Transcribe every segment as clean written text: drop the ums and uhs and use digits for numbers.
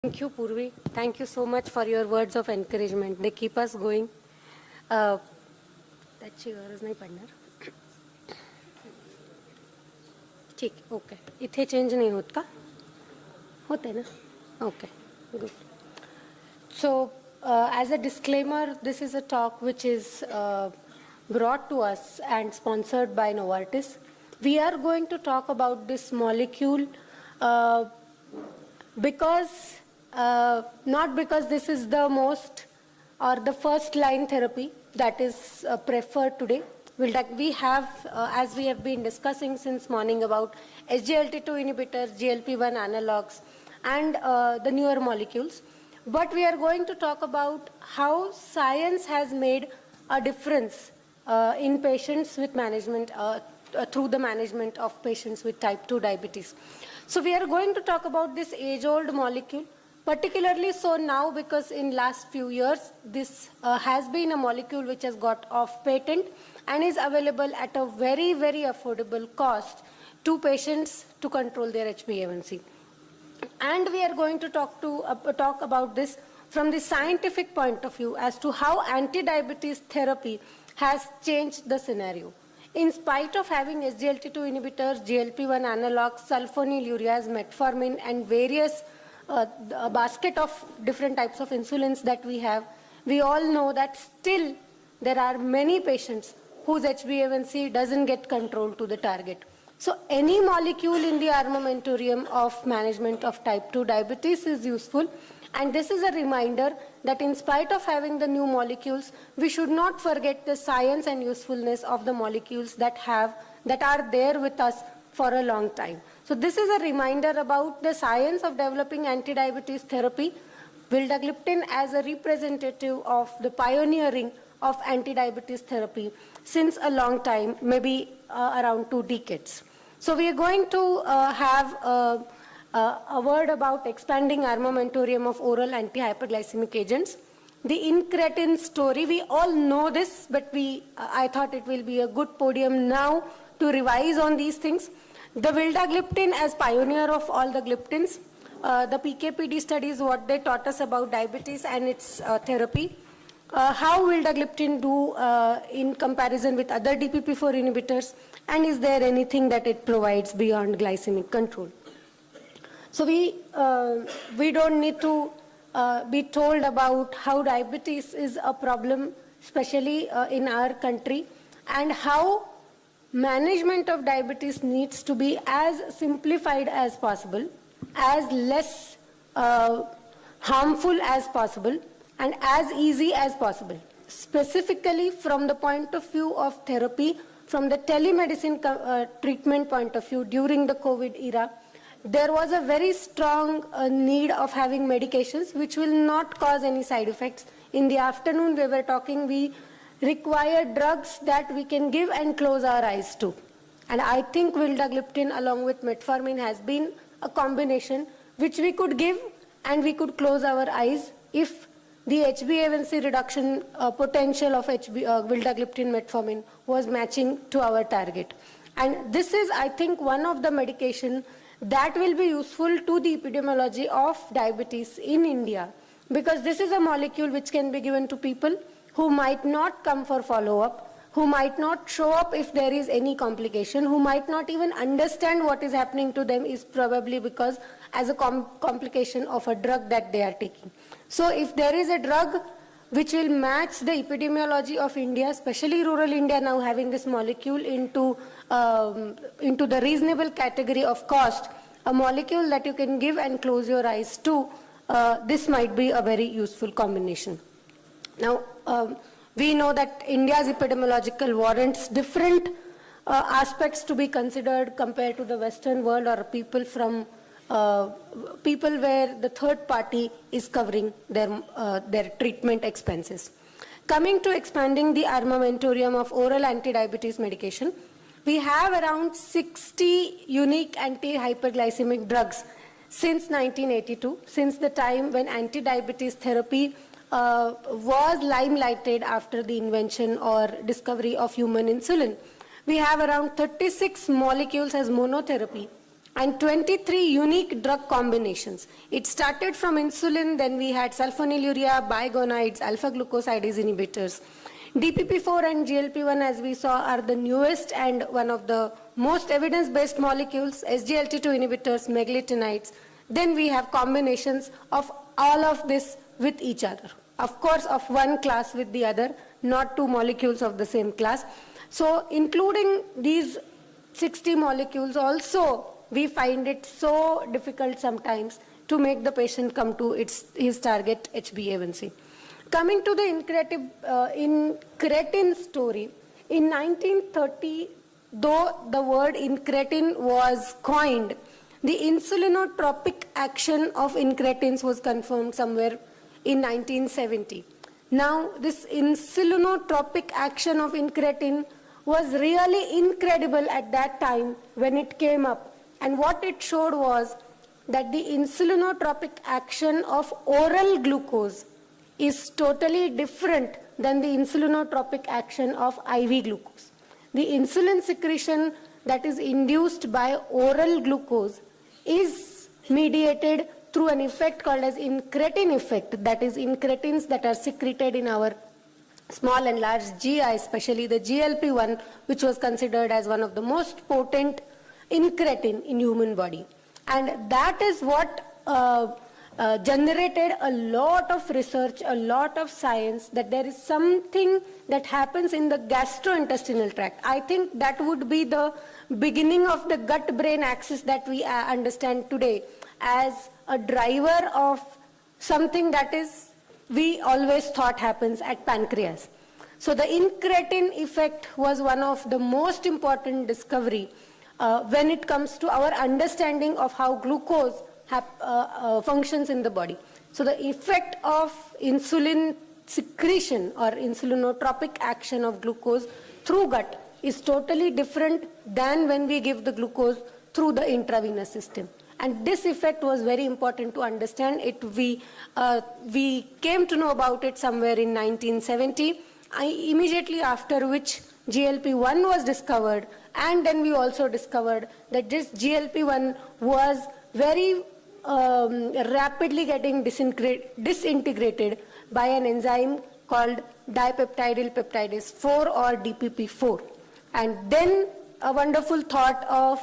Thank you, Purvi. Thank you so much for your words of encouragement. They keep us going. त्याची गरज नाही पडणार. ठीक, okay. इथे चेंज नाही होत का? होते ना? Okay, good. So, as a disclaimer, this is a talk which is brought to us and sponsored by Novartis. We are going to talk about this molecule not because this is the most or the first line therapy that is preferred today. We have, as we have been discussing since morning about SGLT2 inhibitors, GLP-1 analogs, and the newer molecules. But we are going to talk about how science has made a difference in patients with management, through the management of patients with type 2 diabetes. So we are going to talk about this age-old molecule, particularly so now because in last few years, this has been a molecule which has got off patent and is available at a very, very affordable cost to patients to control their HbA1c. And we are going to talk about this from the scientific point of view as to how anti-diabetes therapy has changed the scenario. In spite of having SGLT2 inhibitors, GLP-1 analogs, sulfonylureas, metformin, and various a basket of different types of insulins that we have, we all know that still there are many patients whose HbA1c doesn't get controlled to the target. So any molecule in the armamentarium of management of type 2 diabetes is useful. And this is a reminder that in spite of having the new molecules, we should not forget the science and usefulness of the molecules that are there with us for a long time. So this is a reminder about the science of developing anti-diabetes therapy, Vildagliptin as a representative of the pioneering of anti-diabetes therapy since a long time, maybe around 2 decades. So we are going to have a word about expanding armamentarium of oral anti-hyperglycemic agents. The incretin story, we all know this, but I thought it will be a good podium now to revise on these things. The Vildagliptin as pioneer of all the gliptins, the PKPD studies, what they taught us about diabetes and its therapy, how Vildagliptin do in comparison with other DPP-4 inhibitors, and is there anything that it provides beyond glycemic control. So we don't need to be told about how diabetes is a problem, especially in our country, and how management of diabetes needs to be as simplified as possible, as less harmful as possible, and as easy as possible. Specifically from the point of view of therapy, from the telemedicine treatment point of view during the COVID era, there was a very strong need of having medications which will not cause any side effects. In the afternoon we were talking, we require drugs that we can give and close our eyes to. And I think Vildagliptin along with metformin has been a combination which we could give and we could close our eyes if the HbA1c reduction potential of Vildagliptin metformin was matching to our target. And this is, I think, one of the medication that will be useful to the epidemiology of diabetes in India, because this is a molecule which can be given to people who might not come for follow-up, who might not show up if there is any complication, who might not even understand what is happening to them, is probably because as a complication of a drug that they are taking. So if there is a drug which will match the epidemiology of India, especially rural India now having this molecule into the reasonable category of cost, a molecule that you can give and close your eyes to, this might be a very useful combination. Now, we know that India's epidemiological warrants different aspects to be considered compared to the Western world or people from people where the third party is covering their treatment expenses. Coming to expanding the armamentarium of oral anti-diabetes medication, we have around 60 unique anti-hyperglycemic drugs since 1982, since the time when anti-diabetes therapy was limelighted after the invention or discovery of human insulin. We have around 36 molecules as monotherapy and 23 unique drug combinations. It started from insulin, then we had sulfonylurea, bigonides, alpha-glucosidase inhibitors. DPP-4 and GLP-1, as we saw, are the newest and one of the most evidence-based molecules, SGLT2 inhibitors, meglitinides. Then we have combinations of all of this with each other. Of course, of one class with the other, not two molecules of the same class. So including these 60 molecules also, we find it so difficult sometimes to make the patient come to his target HbA1c. Coming to the incretin story, in 1930, though the word incretin was coined, the insulinotropic action of incretins was confirmed somewhere in 1970. Now, this insulinotropic action of incretin was really incredible at that time when it came up. And what it showed was that the insulinotropic action of oral glucose is totally different than the insulinotropic action of IV glucose. The insulin secretion that is induced by oral glucose is mediated through an effect called as incretin effect, that is incretins that are secreted in our small and large GI, especially the GLP-1, which was considered as one of the most potent incretin in human body. And that is what generated a lot of research, a lot of science, that there is something that happens in the gastrointestinal tract. I think that would be the beginning of the gut-brain axis that we understand today as a driver of something that is we always thought happens at pancreas. So the incretin effect was one of the most important discovery when it comes to our understanding of how glucose functions in the body. So the effect of insulin secretion or insulinotropic action of glucose through gut is totally different than when we give the glucose through the intravenous system. And this effect was very important to understand. We came to know about it somewhere in 1970, immediately after which GLP-1 was discovered, and then we also discovered that this GLP-1 was very rapidly getting disintegrated by an enzyme called dipeptidyl peptidase 4 or DPP-4. And then a wonderful thought of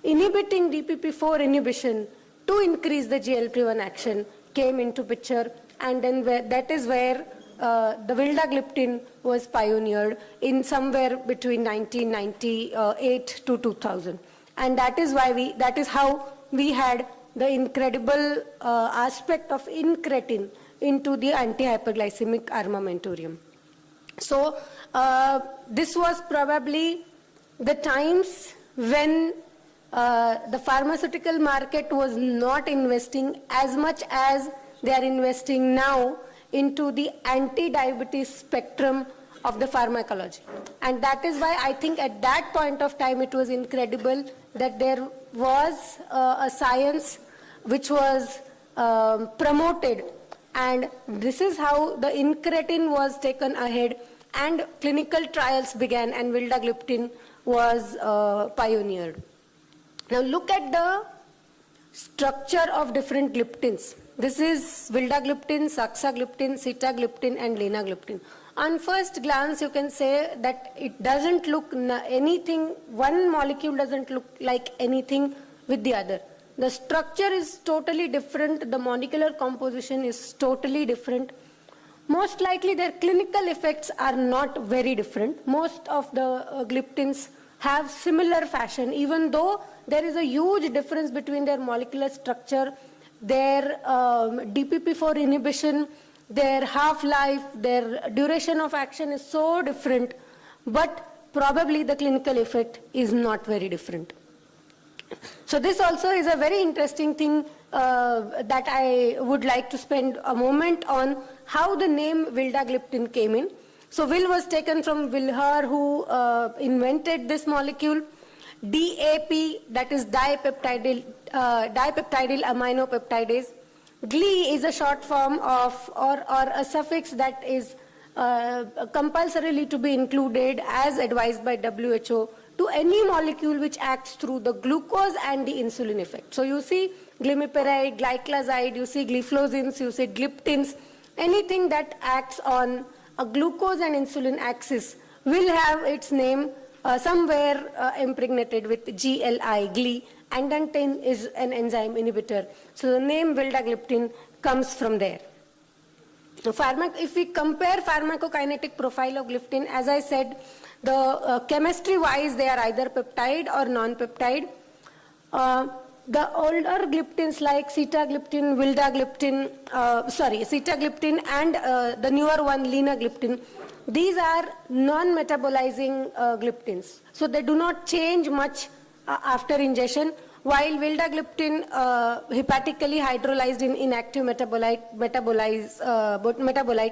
inhibiting DPP-4 inhibition to increase the GLP-1 action came into picture, and then that is where the Vildagliptin was pioneered in somewhere between 1998 to 2000. And that is how we had the incredible aspect of incretin into the anti-hyperglycemic armamentarium. So this was probably the times when the pharmaceutical market was not investing as much as they are investing now into the anti-diabetes spectrum of the pharmacology. And that is why I think at that point of time it was incredible that there was a science which was promoted, and this is how the incretin was taken ahead and clinical trials began and Vildagliptin was pioneered. Now look at the structure of different gliptins. This is Vildagliptin, saxagliptin, sitagliptin and linagliptin. On first glance you can say that it doesn't look anything, one molecule doesn't look like anything with the other. The structure is totally different, the molecular composition is totally different. Most likely their clinical effects are not very different. Most of the gliptins have similar fashion, even though there is a huge difference between their molecular structure, their DPP-4 inhibition, their half-life, their duration of action is so different, but probably the clinical effect is not very different. So this also is a very interesting thing that I would like to spend a moment on, how the name Vildagliptin came in. So Vil was taken from Wilher, who invented this molecule. DAP, that is dipeptidyl aminopeptidase. GLI is a short form of or a suffix that is compulsorily to be included as advised by WHO to any molecule which acts through the glucose and the insulin effect. So you see glimepiride, glyclazide, you see gliflozins, you see gliptins, anything that acts on a glucose and insulin axis will have its name somewhere impregnated with GLI, gli, and then 10 is an enzyme inhibitor. So the name vildagliptin comes from there. So if we compare pharmacokinetic profile of gliptin, as I said, the chemistry-wise, they are either peptide or non-peptide. The older gliptins like sitagliptin, vildagliptin, sitagliptin and the newer one, linagliptin, these are non-metabolizing gliptins. So they do not change much after ingestion, while vildagliptin hepatically hydrolyzed in inactive metabolite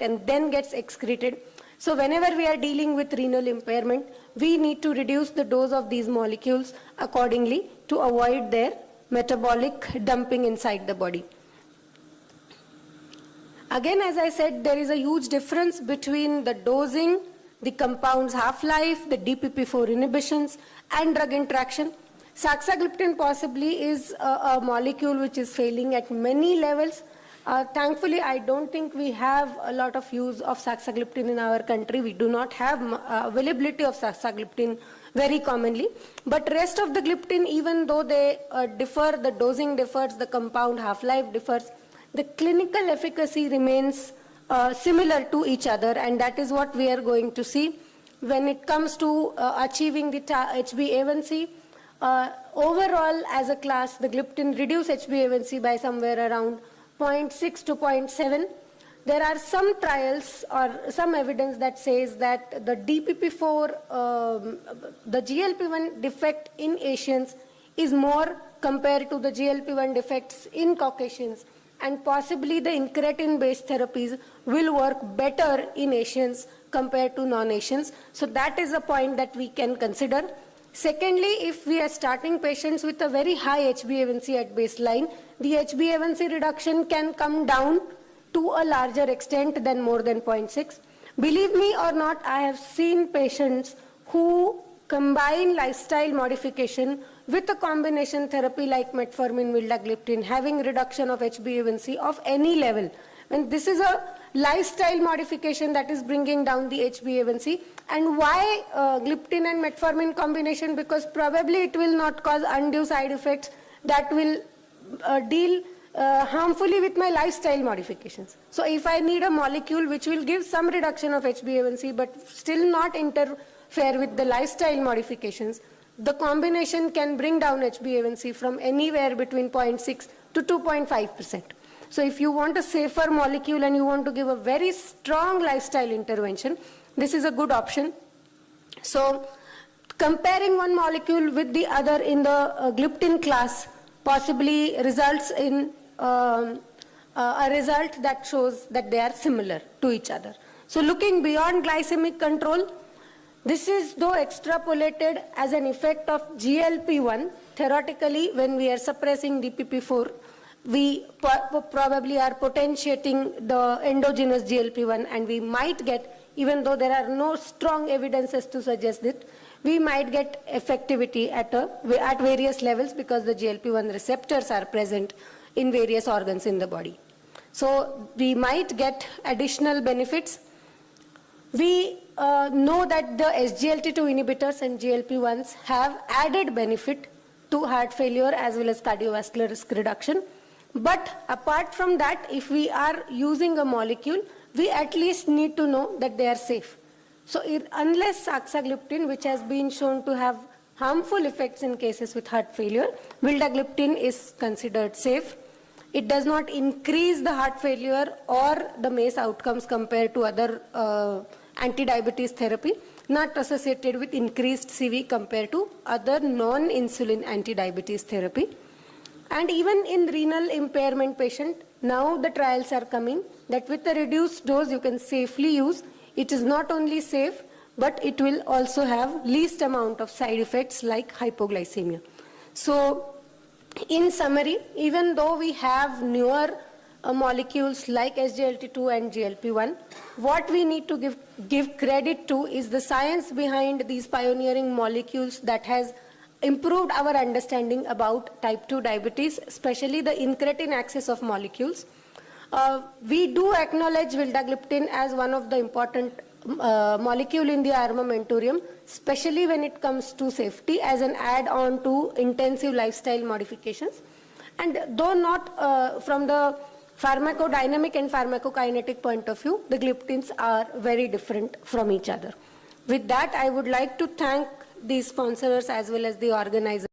and then gets excreted. So whenever we are dealing with renal impairment, we need to reduce the dose of these molecules accordingly to avoid their metabolic dumping inside the body. Again, as I said, there is a huge difference between the dosing, the compound's half-life, the DPP-4 inhibitions, and drug interaction. Saxagliptin possibly is a molecule which is failing at many levels. Thankfully, I don't think we have a lot of use of saxagliptin in our country. We do not have availability of saxagliptin very commonly. But rest of the gliptin, even though they differ, the dosing differs, the compound half-life differs, the clinical efficacy remains similar to each other, and that is what we are going to see. When it comes to achieving the HbA1c, overall as a class, the gliptin reduce HbA1c by somewhere around 0.6 to 0.7. There are some trials or some evidence that says that the DPP-4, the GLP-1 defect in Asians is more compared to the GLP-1 defects in Caucasians, and possibly the incretin-based therapies will work better in Asians compared to non-Asians. So that is a point that we can consider. Secondly, if we are starting patients with a very high HbA1c at baseline, the HbA1c reduction can come down to a larger extent than more than 0.6. Believe me or not, I have seen patients who combine lifestyle modification with a combination therapy like metformin, vildagliptin, having reduction of HbA1c of any level. And this is a lifestyle modification that is bringing down the HbA1c. And why gliptin and metformin combination? Because probably it will not cause undue side effects that will deal harmfully with my lifestyle modifications. So if I need a molecule which will give some reduction of HbA1c but still not interfere with the lifestyle modifications, the combination can bring down HbA1c from anywhere between 0.6 to 2.5%. So if you want a safer molecule and you want to give a very strong lifestyle intervention, this is a good option. So comparing one molecule with the other in the gliptin class possibly results in a result that shows that they are similar to each other. So looking beyond glycemic control, this is though extrapolated as an effect of GLP-1. Theoretically, when we are suppressing DPP-4, we probably are potentiating the endogenous GLP-1, and we might get, even though there are no strong evidences to suggest it, we might get effectivity at various levels because the GLP-1 receptors are present in various organs in the body. So we might get additional benefits. We know that the SGLT2 inhibitors and GLP-1s have added benefit to heart failure as well as cardiovascular risk reduction. But apart from that, if we are using a molecule, we at least need to know that they are safe. So unless saxagliptin, which has been shown to have harmful effects in cases with heart failure, vildagliptin is considered safe. It does not increase the heart failure or the MACE outcomes compared to other anti-diabetes therapy, not associated with increased CV compared to other non-insulin anti-diabetes therapy. And even in renal impairment patient, now the trials are coming that with a reduced dose you can safely use. It is not only safe, but it will also have least amount of side effects like hypoglycemia. So in summary, even though we have newer molecules like SGLT2 and GLP-1. What we need to give credit to is the science behind these pioneering molecules that has improved our understanding about type 2 diabetes, especially the incretin axis of molecules. We do acknowledge vildagliptin as one of the important molecule in the armamentarium, especially when it comes to safety as an add-on to intensive lifestyle modifications. And though not from the pharmacodynamic and pharmacokinetic point of view, the gliptins are very different from each other. With that, I would like to thank the sponsors as well as the organizers.